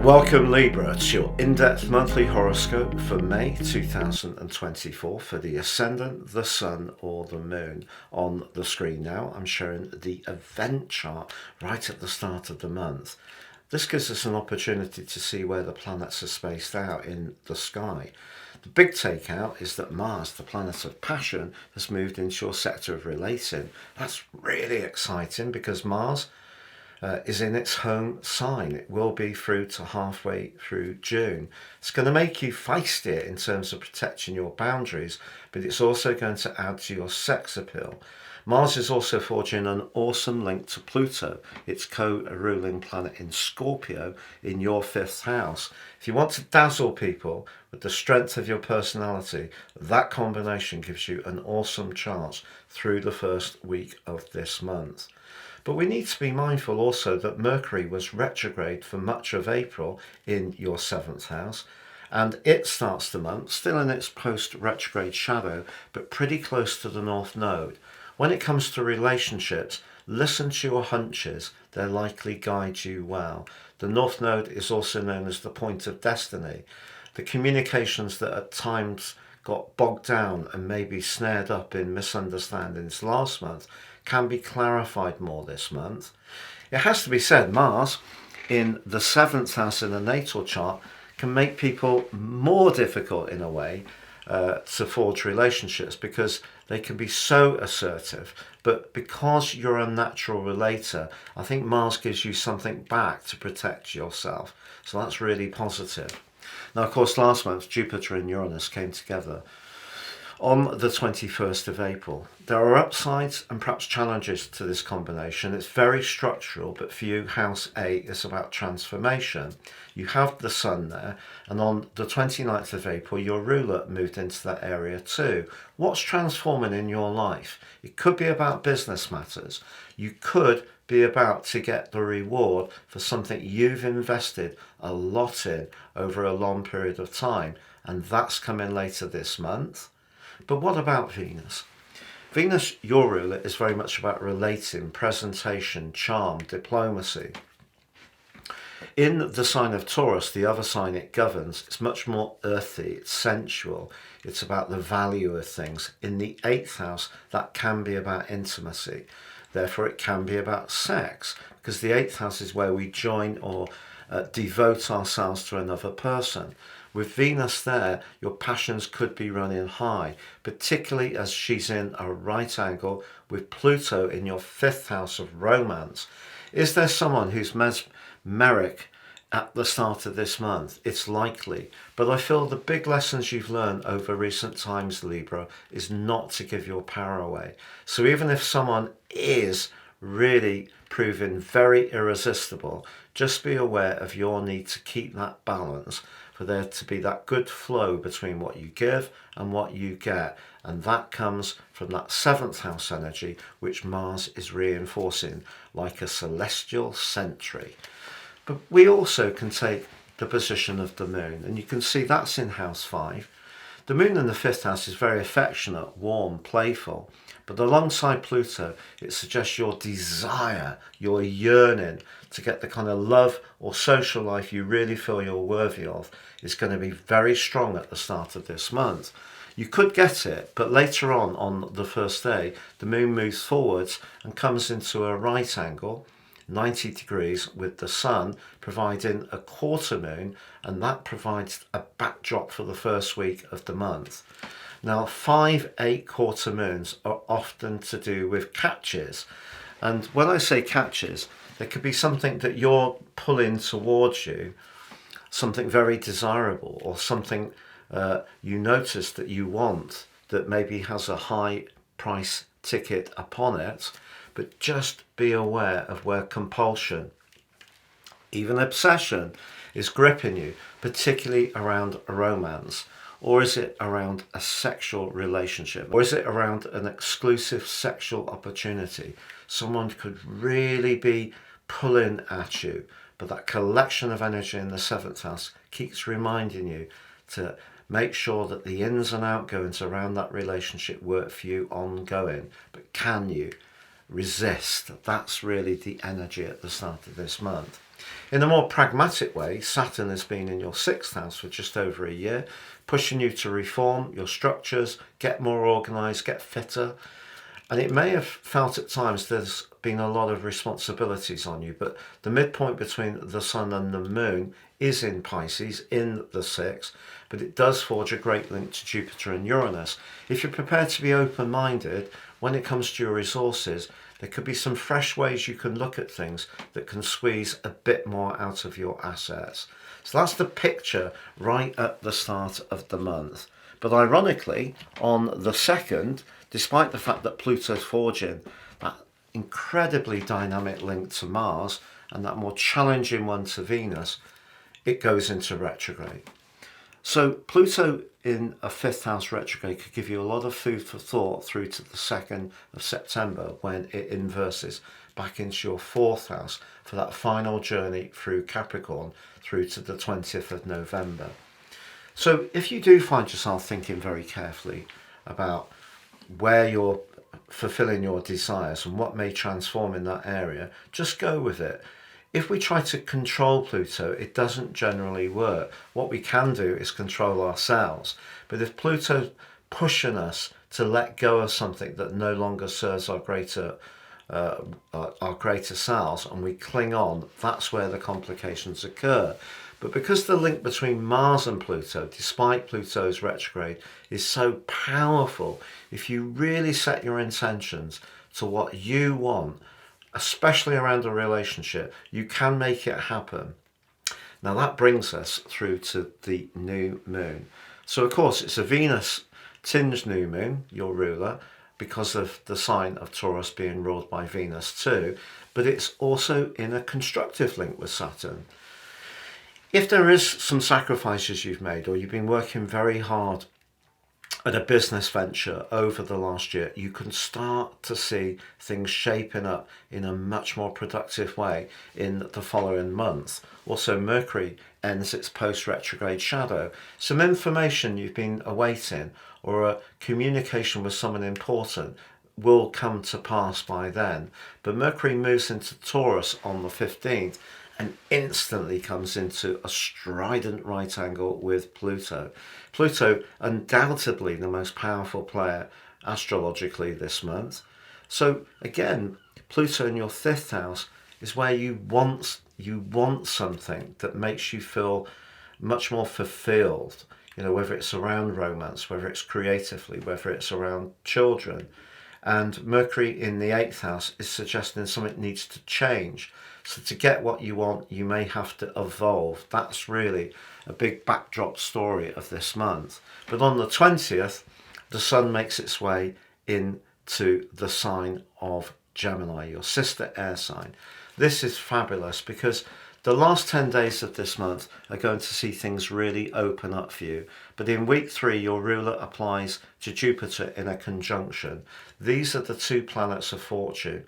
Welcome Libra to your in-depth monthly horoscope for May 2024 for the Ascendant, the Sun or the Moon. On the screen now I'm showing the event chart right at the start of the month. This gives us an opportunity to see where the planets are spaced out in the sky. The big takeout is that Mars, the planet of passion, has moved into your sector of relating. That's really exciting because Mars is in its home sign. It will be through to halfway through June. It's going to make you feisty in terms of protecting your boundaries, but it's also going to add to your sex appeal. Mars is also forging an awesome link to Pluto, its co-ruling planet in Scorpio, in your 5th house. If you want to dazzle people with the strength of your personality, that combination gives you an awesome chance through the first week of this month. But we need to be mindful also that Mercury was retrograde for much of April in your 7th house, and it starts the month still in its post-retrograde shadow, but pretty close to the North Node. When it comes to relationships, listen to your hunches, they'll likely guide you well. The North Node is also known as the point of destiny. The communications that at times got bogged down and maybe snared up in misunderstandings last month can be clarified more this month. It has to be said, Mars in the 7th house in the natal chart can make people more difficult in a way to forge relationships because they can be so assertive. But because you're a natural relator, I think Mars gives you something back to protect yourself. So that's really positive. Now, of course, last month, Jupiter and Uranus came together on the 21st of April. There are upsides and perhaps challenges to this combination. It's very structural, but for you, House A is about transformation. You have the Sun there, and on the 29th of April, your ruler moved into that area too. What's transforming in your life? It could be about business matters. You could be about to get the reward for something you've invested a lot in over a long period of time, and that's coming later this month. But what about Venus? Venus, your ruler, is very much about relating, presentation, charm, diplomacy. In the sign of Taurus, the other sign it governs, it's much more earthy, it's sensual, it's about the value of things. In the 8th house, that can be about intimacy. Therefore, it can be about sex, because the 8th house is where we join or devote ourselves to another person. With Venus there, your passions could be running high, particularly as she's in a right angle with Pluto in your 5th house of romance. Is there someone who's mesmeric at the start of this month? It's likely, but I feel the big lessons you've learned over recent times, Libra, is not to give your power away. So even if someone is really proving very irresistible, just be aware of your need to keep that balance, for there to be that good flow between what you give and what you get. And that comes from that 7th house energy, which Mars is reinforcing like a celestial sentry. But we also can take the position of the Moon, and you can see that's in house 5. The Moon in the 5th house is very affectionate, warm, playful. But alongside Pluto, it suggests your desire, your yearning to get the kind of love or social life you really feel you're worthy of is going to be very strong at the start of this month. You could get it, but later on the first day, the Moon moves forwards and comes into a right angle, 90 degrees with the Sun, providing a quarter moon, and that provides a backdrop for the first week of the month. Now, 5-8 quarter moons are often to do with catches. And when I say catches, there could be something that you're pulling towards you, something very desirable, or something you notice that you want that maybe has a high price ticket upon it. But just be aware of where compulsion, even obsession, is gripping you, particularly around romance. Or is it around a sexual relationship? Or is it around an exclusive sexual opportunity? Someone could really be pulling at you, but that collection of energy in the 7th house keeps reminding you to make sure that the ins and outgoings around that relationship work for you ongoing. But can you resist? That's really the energy at the start of this month. In a more pragmatic way, Saturn has been in your 6th house for just over a year, pushing you to reform your structures, get more organised, get fitter. And it may have felt at times there's been a lot of responsibilities on you, but the midpoint between the Sun and the Moon is in Pisces, in the 6th, but it does forge a great link to Jupiter and Uranus. If you're prepared to be open-minded when it comes to your resources, there could be some fresh ways you can look at things that can squeeze a bit more out of your assets. So that's the picture right at the start of the month. But ironically, on the 2nd, despite the fact that Pluto's forging that incredibly dynamic link to Mars and that more challenging one to Venus, it goes into retrograde. So Pluto in a 5th house retrograde could give you a lot of food for thought through to the 2nd of September when it inverses back into your 4th house for that final journey through Capricorn through to the 20th of November. So if you do find yourself thinking very carefully about where you're fulfilling your desires and what may transform in that area, just go with it. If we try to control Pluto, it doesn't generally work. What we can do is control ourselves. But if Pluto's pushing us to let go of something that no longer serves our greater selves and we cling on, that's where the complications occur. But because the link between Mars and Pluto, despite Pluto's retrograde, is so powerful, if you really set your intentions to what you want, especially around a relationship, you can make it happen. Now that brings us through to the new moon. So of course it's a Venus tinged new moon, your ruler, because of the sign of Taurus being ruled by Venus too, but it's also in a constructive link with Saturn. If there is some sacrifices you've made or you've been working very hard at a business venture over the last year, you can start to see things shaping up in a much more productive way in the following month. Also, Mercury ends its post-retrograde shadow. Some information you've been awaiting or a communication with someone important will come to pass by then. But Mercury moves into Taurus on the 15th and instantly comes into a strident right angle with Pluto. Pluto, undoubtedly the most powerful player astrologically this month. So again, Pluto in your 5th house is where you want something that makes you feel much more fulfilled. You know, whether it's around romance, whether it's creatively, whether it's around children. And Mercury in the 8th house is suggesting something needs to change. So to get what you want, you may have to evolve. That's really a big backdrop story of this month. But on the 20th, the Sun makes its way into the sign of Gemini, your sister air sign. This is fabulous because the last 10 days of this month are going to see things really open up for you. But in week 3, your ruler applies to Jupiter in a conjunction. These are the two planets of fortune.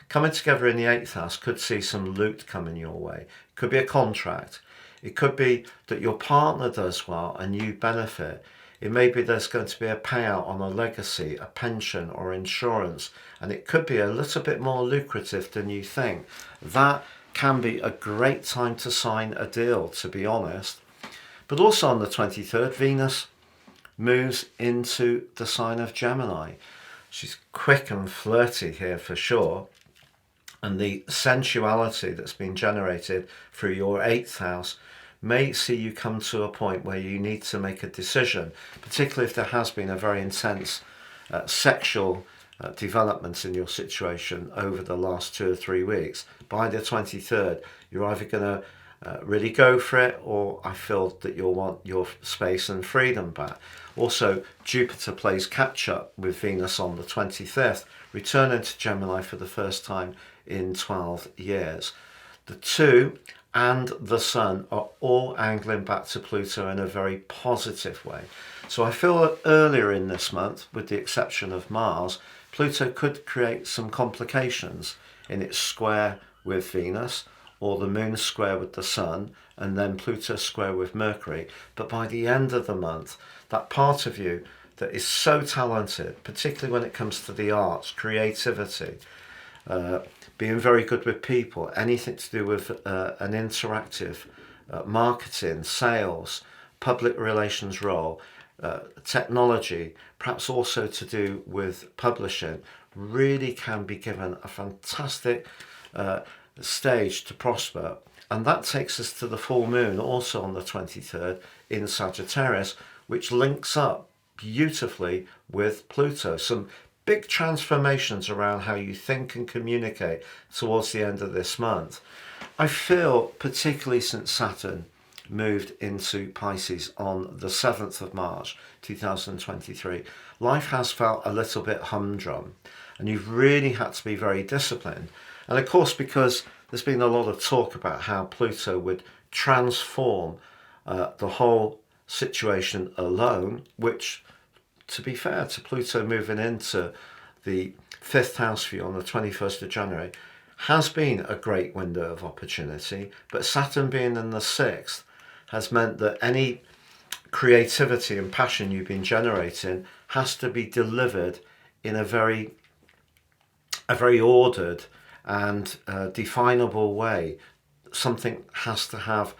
Coming together in the 8th house could see some loot coming your way. It could be a contract. It could be that your partner does well and you benefit. It may be there's going to be a payout on a legacy, a pension or insurance, and it could be a little bit more lucrative than you think. That can be a great time to sign a deal, to be honest. But also on the 23rd, Venus moves into the sign of Gemini. She's quick and flirty here for sure. And the sensuality that's been generated through your 8th house may see you come to a point where you need to make a decision, particularly if there has been a very intense sexual development in your situation over the last 2 or 3 weeks. By the 23rd, you're either going to really go for it, or I feel that you'll want your space and freedom back. Also, Jupiter plays catch up with Venus on the 25th, returning to Gemini for the first time in 12 years. The 2 and the Sun are all angling back to Pluto in a very positive way. So I feel that earlier in this month, with the exception of Mars, Pluto could create some complications in its square with Venus, or the Moon square with the Sun, and then Pluto square with Mercury. But by the end of the month, that part of you that is so talented, particularly when it comes to the arts, creativity, being very good with people, anything to do with an interactive marketing, sales, public relations role, technology, perhaps also to do with publishing, really can be given a fantastic stage to prosper. And that takes us to the full moon, also on the 23rd in Sagittarius, which links up beautifully with Pluto. Some big transformations around how you think and communicate towards the end of this month. I feel, particularly since Saturn moved into Pisces on the 7th of March 2023, life has felt a little bit humdrum, and you've really had to be very disciplined. And of course, because there's been a lot of talk about how Pluto would transform the whole situation alone, which, to be fair to Pluto moving into the 5th house for you on the 21st of January, has been a great window of opportunity. But Saturn being in the 6th has meant that any creativity and passion you've been generating has to be delivered in a very ordered and definable way. Something has to have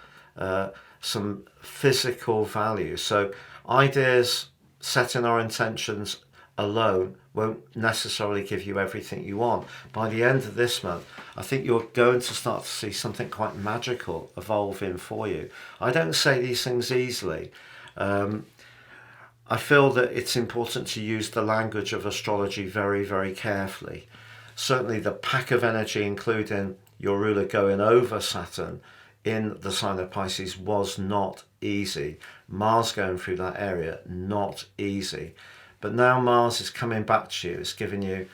some physical value. So ideas, setting our intentions alone won't necessarily give you everything you want. By the end of this month, I think you're going to start to see something quite magical evolving for you. I don't say these things easily. I feel that it's important to use the language of astrology very, very carefully. Certainly the pack of energy, including your ruler going over Saturn in the sign of Pisces, was not easy. Mars going through that area, not easy. But now Mars is coming back to you. It's giving you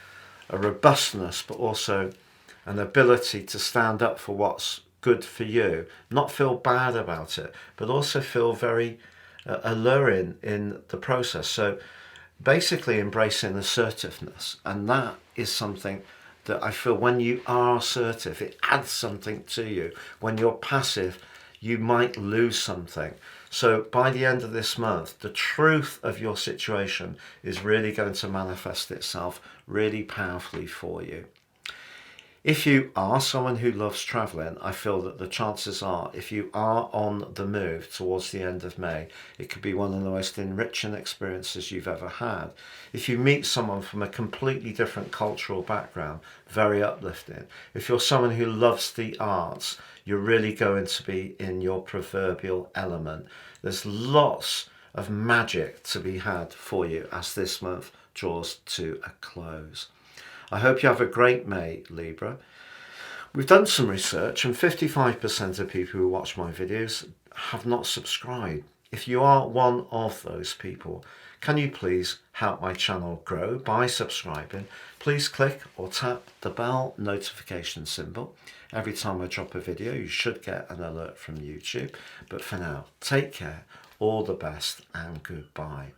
a robustness, but also an ability to stand up for what's good for you. Not feel bad about it, but also feel very alluring in the process. So basically embracing assertiveness. And that is something that I feel when you are assertive, it adds something to you. When you're passive, you might lose something. So by the end of this month, the truth of your situation is really going to manifest itself really powerfully for you. If you are someone who loves travelling, I feel that the chances are, if you are on the move towards the end of May, it could be one of the most enriching experiences you've ever had. If you meet someone from a completely different cultural background, very uplifting. If you're someone who loves the arts, you're really going to be in your proverbial element. There's lots of magic to be had for you as this month draws to a close. I hope you have a great May, Libra. We've done some research and 55% of people who watch my videos have not subscribed. If you are one of those people, can you please help my channel grow by subscribing? Please click or tap the bell notification symbol. Every time I drop a video, you should get an alert from YouTube. But for now, take care, all the best, and goodbye.